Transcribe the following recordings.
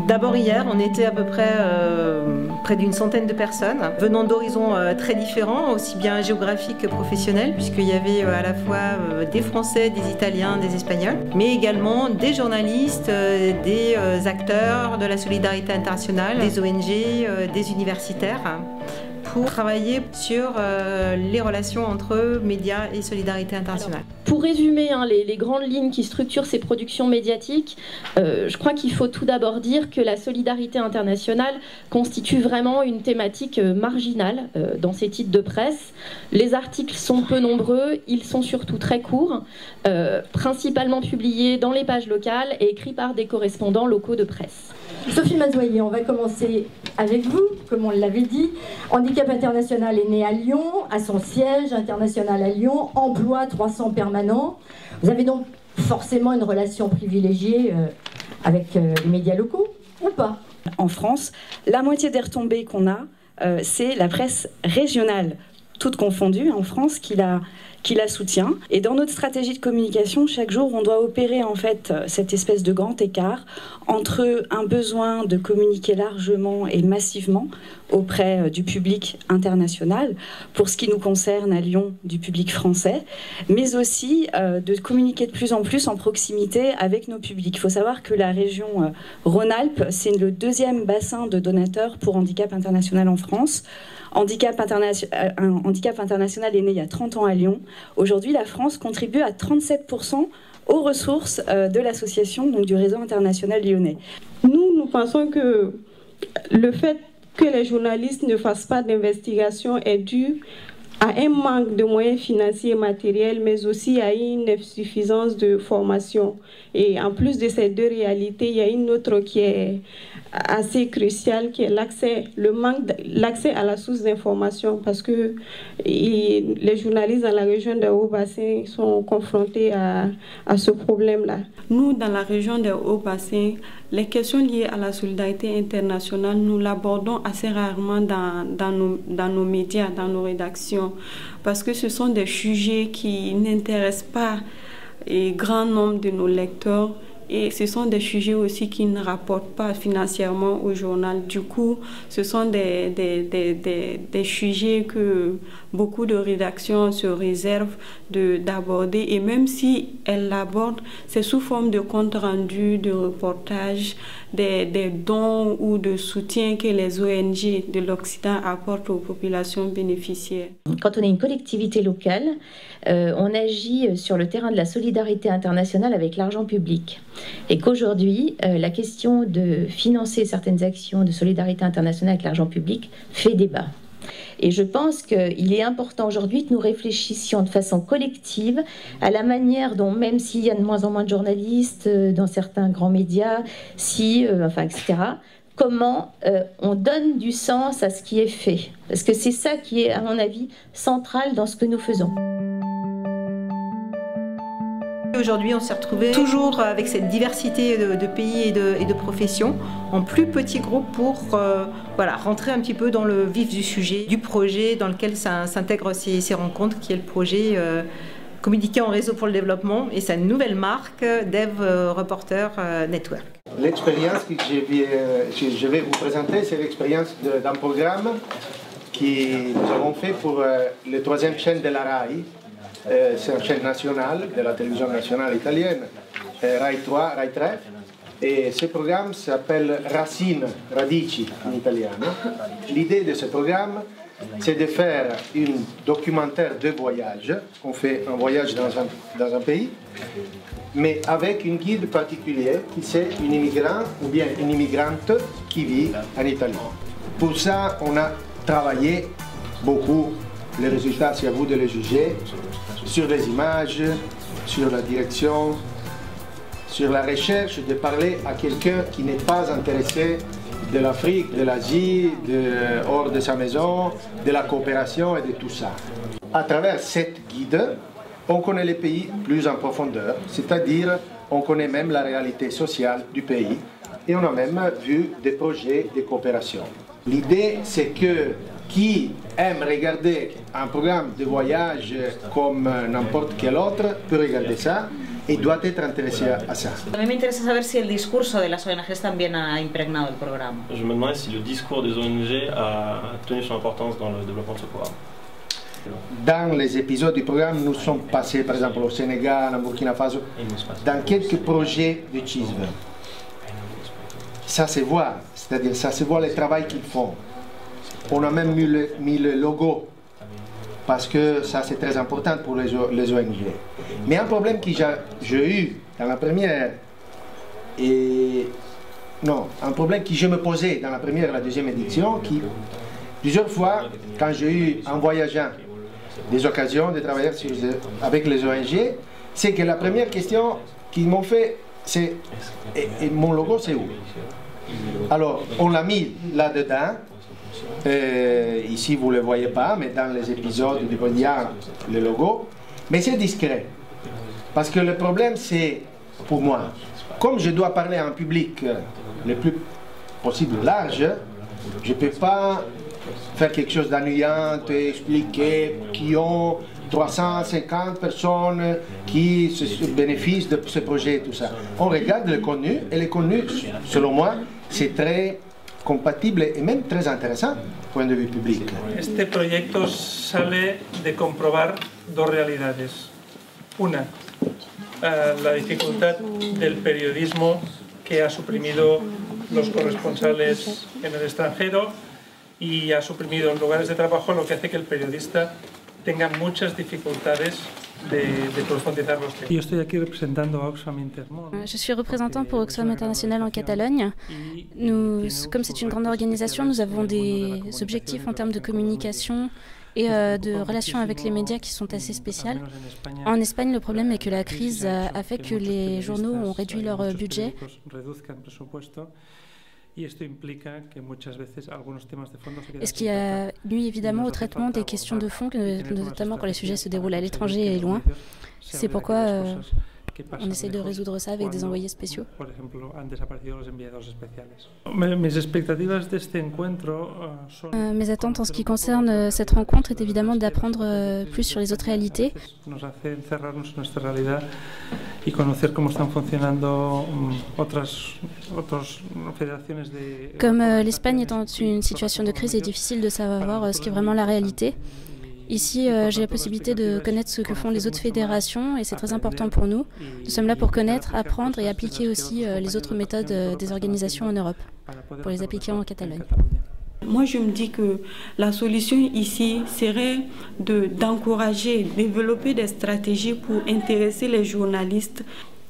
D'abord hier, on était à peu près près d'une centaine de personnes, venant d'horizons très différents, aussi bien géographiques que professionnels, puisqu'il y avait à la fois des Français, des Italiens, des Espagnols, mais également des journalistes, des acteurs de la solidarité internationale, des ONG, des universitaires, pour travailler sur les relations entre médias et solidarité internationale. Pour résumer les grandes lignes qui structurent ces productions médiatiques, je crois qu'il faut tout d'abord dire que la solidarité internationale constitue vraiment une thématique marginale dans ces titres de presse. Les articles sont peu nombreux, ils sont surtout très courts, principalement publiés dans les pages locales et écrits par des correspondants locaux de presse. Sophie Mazoyer, on va commencer avec vous, comme on l'avait dit. Handicap International est né à Lyon, à son siège international à Lyon, emploie 300 permanents. Vous avez donc forcément une relation privilégiée avec les médias locaux, ou pas? En France, la moitié des retombées qu'on a, c'est la presse régionale, toute confondue en France, qui la soutient. Et dans notre stratégie de communication, chaque jour, on doit opérer en fait cette espèce de grand écart entre un besoin de communiquer largement et massivement auprès du public international, pour ce qui nous concerne à Lyon, du public français, mais aussi de communiquer de plus en plus en proximité avec nos publics. Il faut savoir que la région Rhône-Alpes, c'est le deuxième bassin de donateurs pour Handicap International en France. Handicap International est né il y a 30 ans à Lyon. Aujourd'hui, la France contribue à 37% aux ressources de l'association, donc du réseau international lyonnais. Nous pensons que le fait que les journalistes ne fassent pas d'investigation est dû à un manque de moyens financiers et matériels, mais aussi à une insuffisance de formation. Et en plus de ces deux réalités, il y a une autre qui est assez cruciale, qui est l'accès à la source d'information, parce que les journalistes dans la région des Hauts-Bassins sont confrontés à ce problème-là. Nous, dans la région des Hauts-Bassins, les questions liées à la solidarité internationale, nous l'abordons assez rarement dans nos médias, dans nos rédactions, parce que ce sont des sujets qui n'intéressent pas un grand nombre de nos lecteurs. Et ce sont des sujets aussi qui ne rapportent pas financièrement au journal. Du coup, ce sont des sujets que beaucoup de rédactions se réservent d'aborder. Et même si elles l'abordent, c'est sous forme de comptes rendus, de reportages, des dons ou de soutien que les ONG de l'Occident apportent aux populations bénéficiaires. Quand on est une collectivité locale, on agit sur le terrain de la solidarité internationale avec l'argent public. Et qu'aujourd'hui, la question de financer certaines actions de solidarité internationale avec l'argent public fait débat. Et je pense qu'il est important aujourd'hui que nous réfléchissions de façon collective à la manière dont, même s'il y a de moins en moins de journalistes dans certains grands médias, etc., comment on donne du sens à ce qui est fait. Parce que c'est ça qui est, à mon avis, central dans ce que nous faisons. Aujourd'hui, on s'est retrouvé toujours avec cette diversité de pays et de professions en plus petits groupes pour rentrer un petit peu dans le vif du sujet, du projet dans lequel s'intègrent ces rencontres, qui est le projet Communiquer en réseau pour le développement et sa nouvelle marque Dev Reporter Network. L'expérience que je vais vous présenter, c'est l'expérience d'un programme que nous avons fait pour la troisième chaîne de la RAI. C'est une chaîne nationale de la télévision nationale italienne, Rai 3, Rai 3. Et ce programme s'appelle Racine, Radici en italien. L'idée de ce programme, c'est de faire un documentaire de voyage. On fait un voyage dans un pays, mais avec un guide particulier qui c'est un immigrant ou bien une immigrante qui vit en Italie. Pour ça, on a travaillé beaucoup. Les résultats, c'est à vous de les juger. Sur les images, sur la direction, sur la recherche, de parler à quelqu'un qui n'est pas intéressé de l'Afrique, de l'Asie, hors de sa maison, de la coopération et de tout ça. À travers cette guide, on connaît les pays plus en profondeur, c'est-à-dire on connaît même la réalité sociale du pays et on a même vu des projets de coopération. L'idée, c'est que qui aime regarder un programme de voyage comme n'importe quel autre peut regarder ça. et doit être intéressé à ça. A mí me interesa saber si el discurso de las ONGs también ha impregnado el programa. Je me demandais si le discours des ONG a tenu son importance dans le développement de ce programme. Dans les épisodes du programme, nous sommes passés par exemple au Sénégal, en Burkina Faso, dans quelques projets de CISV. Ça se voit, c'est-à-dire ça se voit le travail qu'ils font. On a même mis le logo, parce que ça c'est très important pour les ONG. Mais un problème que j'ai eu dans la première, un problème que je me posais dans la première et la deuxième édition, qui plusieurs fois, quand j'ai eu en voyageant des occasions de travailler avec les ONG, c'est que la première question qu'ils m'ont fait, c'est et mon logo c'est où? Alors, on l'a mis là-dedans. Ici, vous ne le voyez pas, mais dans les épisodes, il y a le logo. Mais c'est discret. Parce que le problème, c'est, pour moi, comme je dois parler à un public le plus possible large, je ne peux pas faire quelque chose d'ennuyant, expliquer qui ont 350 personnes qui bénéficient de ce projet et tout ça. On regarde le contenu, et le contenu, selon moi, c'est très compatible et même très intéressant du point de vue public. Este proyecto sale de comprobar dos realidades. Una, la dificultad del periodismo que ha suprimido los corresponsales en el extranjero y ha suprimido en lugares de trabajo, lo que hace que el periodista tenga muchas dificultades de profundizar los temas. Yo estoy aquí representando a Oxfam Intermón. Je suis représentant pour Oxfam International en Catalogne. Comme c'est une grande organisation, nous avons des objectifs en termes de communication et de relations avec les médias qui sont assez spéciales. En Espagne, le problème est que la crise a fait que les journaux ont réduit leur budget. Et ce qui a nuit évidemment au traitement des questions de fond, notamment quand les sujets se déroulent à l'étranger et loin. C'est pourquoi on essaie de résoudre ça avec des envoyés spéciaux. Mes attentes en ce qui concerne cette rencontre est évidemment d'apprendre plus sur les autres réalités. Comme l'Espagne est dans une situation de crise, il est difficile de savoir ce qui est vraiment la réalité. Ici, j'ai la possibilité de connaître ce que font les autres fédérations et c'est très important pour nous. Nous sommes là pour connaître, apprendre et appliquer aussi les autres méthodes des organisations en Europe, pour les appliquer en Catalogne. Moi, je me dis que la solution ici serait d'encourager, développer des stratégies pour intéresser les journalistes.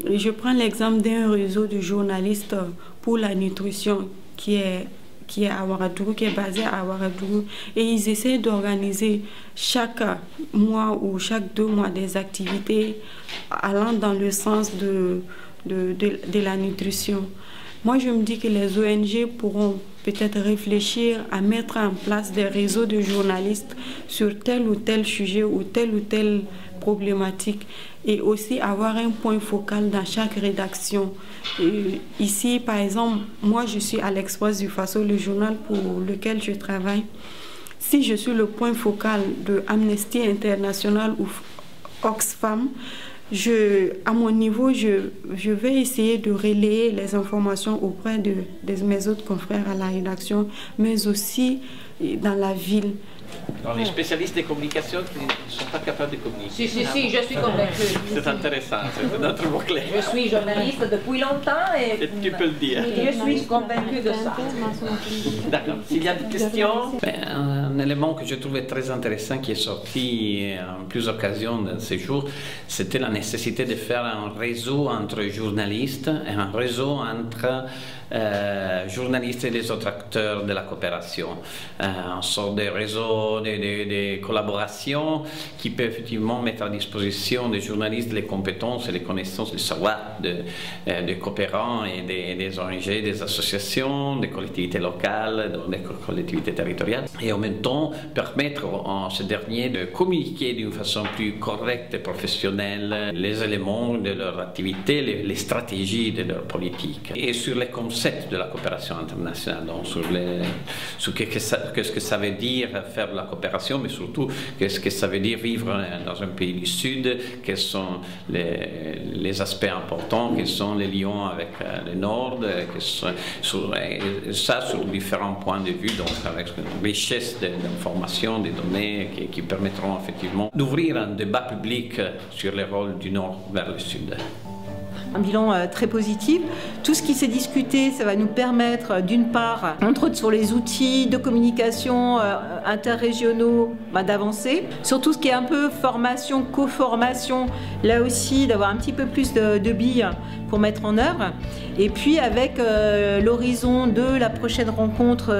Je prends l'exemple d'un réseau de journalistes pour la nutrition qui est à Ouagadougou, qui est basé à Ouagadougou, et ils essaient d'organiser chaque mois ou chaque 2 mois des activités allant dans le sens de la nutrition. Moi, je me dis que les ONG pourront peut-être réfléchir à mettre en place des réseaux de journalistes sur tel ou tel sujet ou telle problématique et aussi avoir un point focal dans chaque rédaction. Et ici, par exemple, moi je suis à l'Express du Faso, le journal pour lequel je travaille. Si je suis le point focal de Amnesty International ou Oxfam, à mon niveau, je vais essayer de relayer les informations auprès de mes autres confrères à la rédaction, mais aussi dans la ville. Dans les spécialistes des communications qui ne sont pas capables de communiquer. Si, je suis convaincue. C'est intéressant, c'est notre mot-clé. Je suis journaliste depuis longtemps et tu peux le dire. Je suis convaincue de ça. D'accord. S'il y a des questions? Un élément que je trouvais très intéressant qui est sorti en plusieurs occasions de ces jours, c'était la nécessité de faire un réseau entre journalistes et un réseau entre journalistes et les autres acteurs de la coopération. Un sorte de réseau de collaboration qui peut effectivement mettre à disposition des journalistes les compétences et les connaissances, les savoirs des coopérants et des ONG, des associations, des collectivités locales, des collectivités territoriales, et en même temps permettre à ces derniers de communiquer d'une façon plus correcte et professionnelle les éléments de leur activité, les stratégies de leur politique. Et sur les concepts concept de la coopération internationale, donc sur qu'est-ce que ça veut dire faire de la coopération, mais surtout qu'est-ce que ça veut dire vivre dans un pays du Sud, quels sont les aspects importants, quels sont les liens avec le Nord, ça sur différents points de vue, donc avec une richesse d'informations, des données qui permettront effectivement d'ouvrir un débat public sur les rôles du Nord vers le Sud. Un bilan très positif. Tout ce qui s'est discuté, ça va nous permettre, d'une part, entre autres sur les outils de communication interrégionaux, d'avancer. Sur tout ce qui est un peu formation, co-formation, là aussi, d'avoir un petit peu plus de billes pour mettre en œuvre. Et puis avec l'horizon de la prochaine rencontre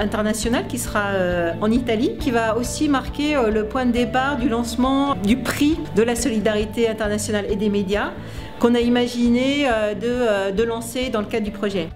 internationale qui sera en Italie, qui va aussi marquer le point de départ du lancement du prix de la solidarité internationale et des médias, qu'on a imaginé de lancer dans le cadre du projet.